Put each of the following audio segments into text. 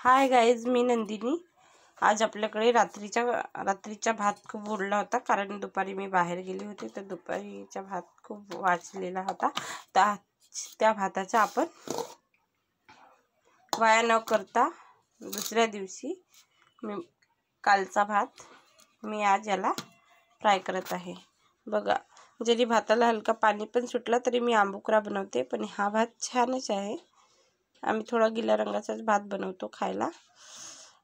Hi guys, मी नंदिनी। आज आपल्याकडे रात्रीचा भात खूप उरला होता, कारण दुपारी मी बाहेर गेली होती, तर दुपारीचा भात खूप वाचलेला होता। त्या भाताचा आपण वाया न करता दुसऱ्या दिवशी कालचा भात मी आज याला फ्राय करत आहे। बघा, जरी भाताला हलका पाणी पण सुटला तरी मी आंबुकरा बनवते, पण हा भात छानच आहे। आम्ही थोडा गिला रंगाचाच भात बनवतो खायला।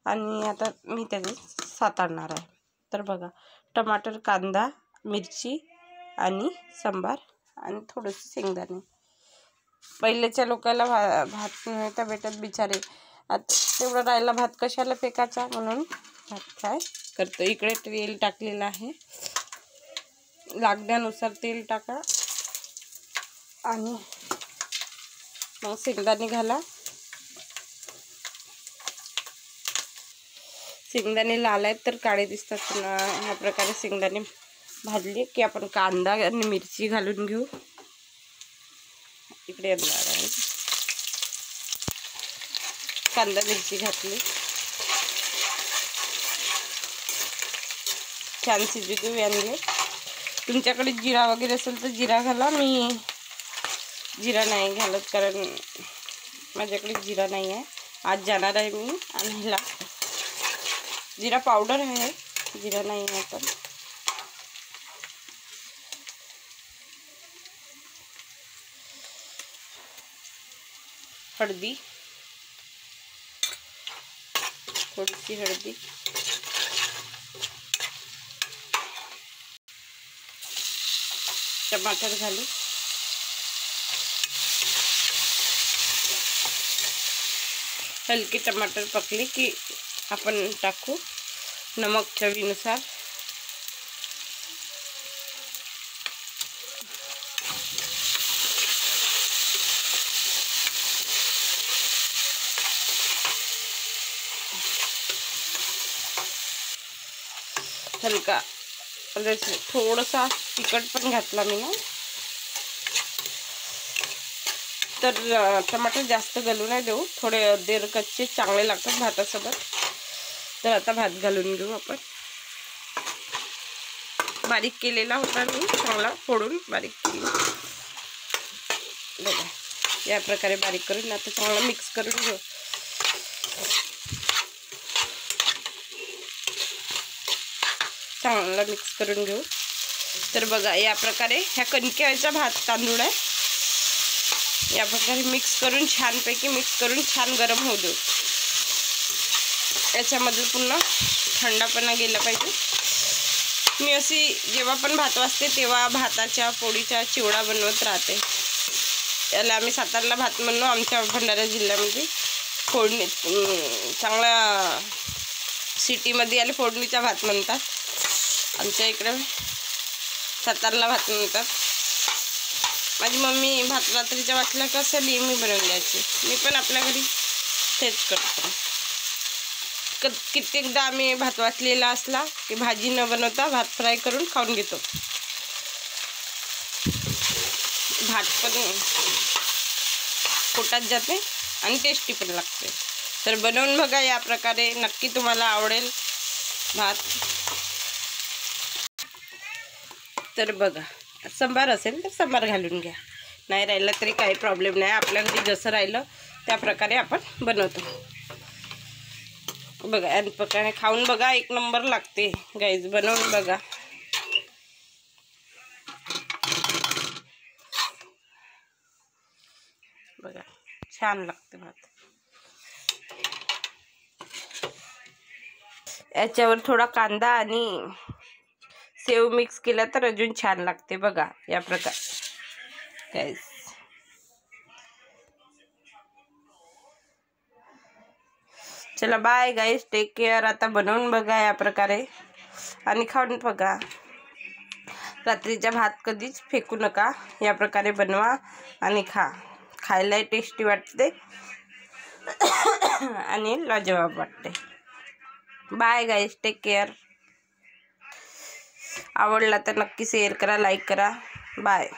आणि आता मी त्याचे सातारणार आहे। तर बघा, टमाटर, कांदा, मिरची आणि सांबार आणि थोडेसे शेंगदाणे। पहिलेच्या लोकांना भात नव्हता भेटत, बिचारे आता तेवढा राहिला भात कशाला फेकायचा, म्हणून भात फ्राय करतो। इकडे तेल टाकलेलं आहे, लागण्यानुसार तेल टाका आणि मग शेंगदाणे घाला। शेंगदाणे लाल आहेत तर काळे दिसतात, ह्या प्रकारे शेंगदाणे भाजले की आपण कांदा आणि मिरची घालून घेऊ। इकडे येणार आहे, कांदा मिरची घातली, छान शिजू देऊ यांना। तुमच्याकडे जिरा वगैरे असेल तर जिरा घाला, मी जिरा नाही घालत कारण माझ्याकडे जिरा नाही आहे। आज जाणार आहे मी आणायला, जिरा पावडर आहे, जिरा नाही आहे। पण हळदी, थोडीशी हळदी, टमाटर घालू, हलके टमाटर पकले की आपण टाकू नमक चवीनुसार। हलका थोडासा तिखट पण घातला मी ना, तर टमाटर जास्त घालू नाही देऊ, थोडे देर कच्चे चांगले लागतात भातासोबत। तर आता भात घालून घेऊ आपण। बारीक केलेला होता मी, चांगला फोडून बारीक केला। बघा, या प्रकारे बारीक करून आता चांगला मिक्स करून घेऊ। चांगला मिक्स करून घेऊ। तर बघा, या प्रकारे ह्या कणकेचा भात तांदूळ आहे, या प्रकारे मिक्स करून छानपैकी मिक्स करून छान गरम होऊ देऊ। याच्यामध्ये पुन्हा थंडापणा गेला पाहिजे। मी अशी जेव्हा पण भात वाजते तेव्हा भाताच्या पोळीचा चिवडा बनवत राहते। याला आम्ही सातारला भात म्हणलो, आमच्या भंडारा जिल्ह्यामध्ये फोडणी चांगला सिटीमध्ये याला फोडणीचा भात म्हणतात, आमच्या इकडे सातारला भात म्हणतात। माझी मम्मी भात रात्रीच्या वाटल्या कसं नेहमी बनवून द्यायची, मी पण आपल्या घरी तेच करतो। कित्येकदा आम्ही भात वाचलेला असला की भाजी न बनवता भात फ्राय करून खाऊन घेतो। भात पण पोटात जाते आणि टेस्टी पण लागते। तर बनवून बघा, या प्रकारे नक्की तुम्हाला आवडेल भात। तर बघा, सांबार असेल तर सांबार घालून घ्या, नाही राहिलं तरी काही प्रॉब्लेम नाही, आपल्या घरी जसं राहिलं त्या प्रकारे आपण बनवतो। बघा, या प्रकारे खाऊन बघा, एक नंबर लागते गाईज, बनवून बघा। बघा, छान लागते भात। याच्यावर थोडा कांदा आणि सेव मिक्स केला तर अजून छान लागते। बघा, या प्रकारे गाईज। चला बाय गाईज, टेक केअर। आता बनवून बघा या प्रकारे आणि खाऊन बघा। रात्रीचा भात कधीच फेकू नका, या प्रकारे बनवा आणि खायला टेस्टी वाटते आणि लाजवाब वाटते। Bye guys, take care. आवडला तर नक्की शेअर करा, लाईक करा। बाय।